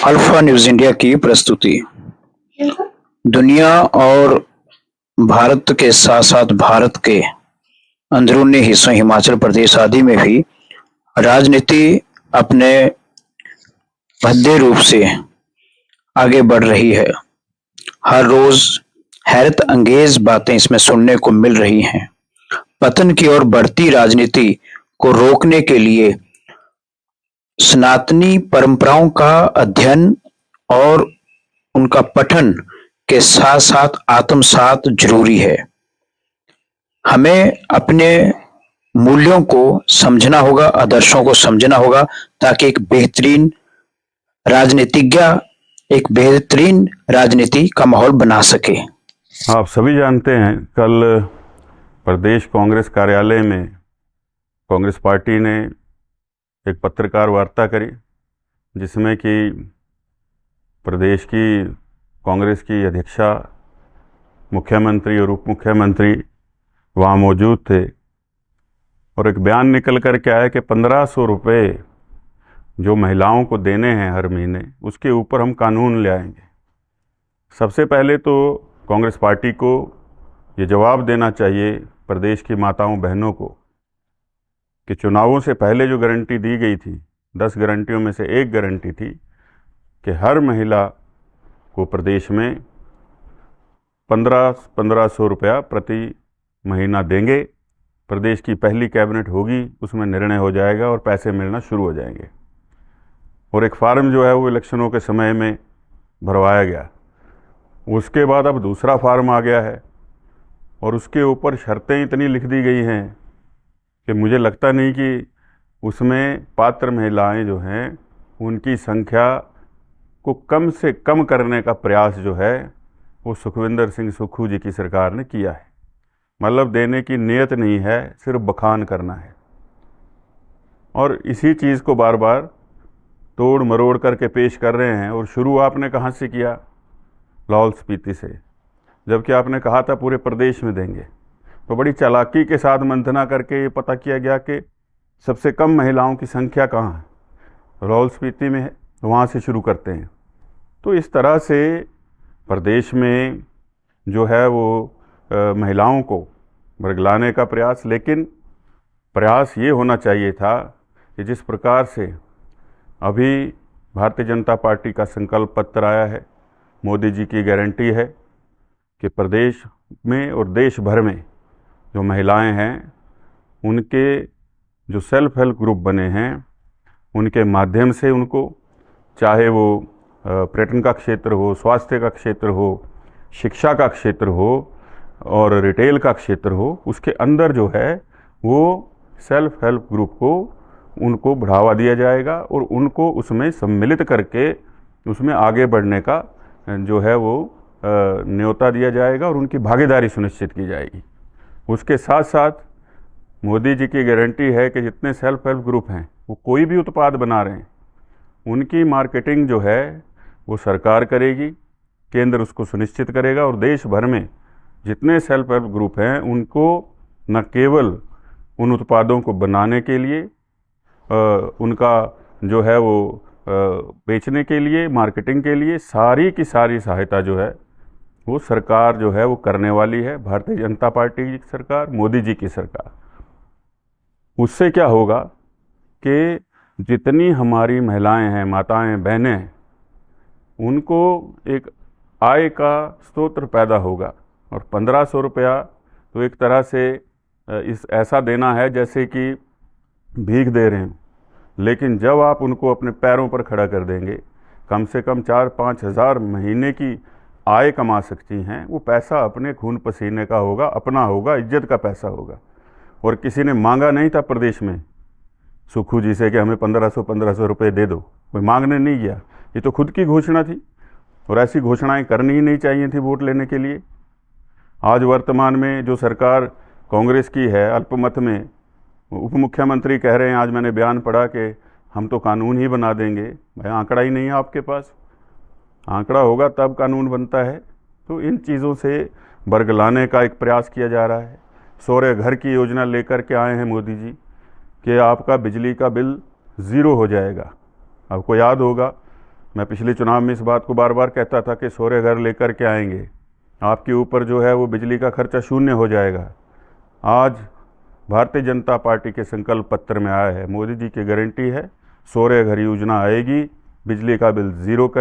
Alpha news India की प्रस्तुति। दुनिया और भारत के साथ साथ भारत के अंदरूनी हिस्सों हिमाचल प्रदेश आदि में भी राजनीति अपने भद्दे रूप से आगे बढ़ रही है। हर रोज हैरत अंगेज बातें इसमें सुनने को मिल रही हैं। पतन की ओर बढ़ती राजनीति को रोकने के लिए सनातनी परंपराओं का अध्ययन और उनका पठन के साथ साथ आत्मसात जरूरी है। हमें अपने मूल्यों को समझना होगा, आदर्शों को समझना होगा, ताकि एक बेहतरीन राजनीति का माहौल बना सके। आप सभी जानते हैं, कल प्रदेश कांग्रेस कार्यालय में कांग्रेस पार्टी ने एक पत्रकार वार्ता करी, जिसमें कि प्रदेश की कांग्रेस की अध्यक्षा, मुख्यमंत्री और उप मुख्यमंत्री वहाँ मौजूद थे। और एक बयान निकल कर के आया कि 1500 रुपये जो महिलाओं को देने हैं हर महीने, उसके ऊपर हम कानून ले आएंगे। सबसे पहले तो कांग्रेस पार्टी को ये जवाब देना चाहिए प्रदेश की माताओं बहनों को कि चुनावों से पहले जो गारंटी दी गई थी, 10 गारंटियों में से एक गारंटी थी कि हर महिला को प्रदेश में 1500 रुपया प्रति महीना देंगे। प्रदेश की पहली कैबिनेट होगी, उसमें निर्णय हो जाएगा और पैसे मिलना शुरू हो जाएंगे। और एक फार्म जो है वो इलेक्शनों के समय में भरवाया गया। उसके बाद अब दूसरा फार्म आ गया है और उसके ऊपर शर्तें इतनी लिख दी गई हैं कि मुझे लगता नहीं कि उसमें पात्र महिलाएं जो हैं उनकी संख्या को कम से कम करने का प्रयास जो है वो सुखविंदर सिंह सुक्खू जी की सरकार ने किया है। मतलब देने की नीयत नहीं है, सिर्फ बखान करना है। और इसी चीज़ को बार बार तोड़ मरोड़ करके पेश कर रहे हैं। और शुरू आपने कहाँ से किया? लाहौल स्पीति से, जबकि आपने कहा था पूरे प्रदेश में देंगे। तो बड़ी चालाकी के साथ मंथना करके ये पता किया गया कि सबसे कम महिलाओं की संख्या कहाँ है, लाहौल स्पीति में है, तो वहाँ से शुरू करते हैं। तो इस तरह से प्रदेश में जो है वो महिलाओं को बरगलाने का प्रयास, लेकिन प्रयास ये होना चाहिए था कि जिस प्रकार से अभी भारतीय जनता पार्टी का संकल्प पत्र आया है, मोदी जी की गारंटी है कि प्रदेश में और देश भर में जो महिलाएं हैं उनके जो सेल्फ हेल्प ग्रुप बने हैं उनके माध्यम से उनको, चाहे वो पर्यटन का क्षेत्र हो, स्वास्थ्य का क्षेत्र हो, शिक्षा का क्षेत्र हो और रिटेल का क्षेत्र हो, उसके अंदर जो है वो सेल्फ हेल्प ग्रुप को उनको बढ़ावा दिया जाएगा और उनको उसमें सम्मिलित करके उसमें आगे बढ़ने का जो है वो न्योता दिया जाएगा और उनकी भागीदारी सुनिश्चित की जाएगी। उसके साथ साथ मोदी जी की गारंटी है कि जितने सेल्फ हेल्प ग्रुप हैं वो कोई भी उत्पाद बना रहे हैं, उनकी मार्केटिंग जो है वो सरकार करेगी, केंद्र उसको सुनिश्चित करेगा। और देश भर में जितने सेल्फ हेल्प ग्रुप हैं उनको न केवल उन उत्पादों को बनाने के लिए, उनका जो है वो बेचने के लिए, मार्केटिंग के लिए सारी की सारी सहायता जो है वो सरकार जो है वो करने वाली है, भारतीय जनता पार्टी की सरकार, मोदी जी की सरकार। उससे क्या होगा कि जितनी हमारी महिलाएं हैं, माताएं, बहनें हैं, उनको एक आय का स्रोत पैदा होगा। और 1500 रुपया तो एक तरह से ऐसा देना है जैसे कि भीख दे रहे हैं, लेकिन जब आप उनको अपने पैरों पर खड़ा कर देंगे, कम से कम 4-5 हज़ार महीने की आय कमा सकती हैं, वो पैसा अपने खून पसीने का होगा, अपना होगा, इज्जत का पैसा होगा। और किसी ने मांगा नहीं था प्रदेश में सुक्खू जी से कि हमें 1500 रुपये दे दो, कोई मांगने नहीं गया। ये तो खुद की घोषणा थी और ऐसी घोषणाएं करनी ही नहीं चाहिए थी वोट लेने के लिए। आज वर्तमान में जो सरकार कांग्रेस की है, अल्पमत में उप मुख्यमंत्री कह रहे हैं, आज मैंने बयान पढ़ा कि हम तो कानून ही बना देंगे। भाई आंकड़ा ही नहीं है आपके पास, आंकड़ा होगा तब कानून बनता है। तो इन चीज़ों से बरगलाने का एक प्रयास किया जा रहा है। सौर्य घर की योजना लेकर के आए हैं मोदी जी कि आपका बिजली का बिल ज़ीरो हो जाएगा। आपको याद होगा मैं पिछले चुनाव में इस बात को बार बार कहता था कि सौर घर लेकर के आएंगे, आपके ऊपर जो है वो बिजली का खर्चा शून्य हो जाएगा। आज भारतीय जनता पार्टी के संकल्प पत्र में आया है, मोदी जी की गारंटी है, सौर घर योजना आएगी, बिजली का बिल ज़ीरो कर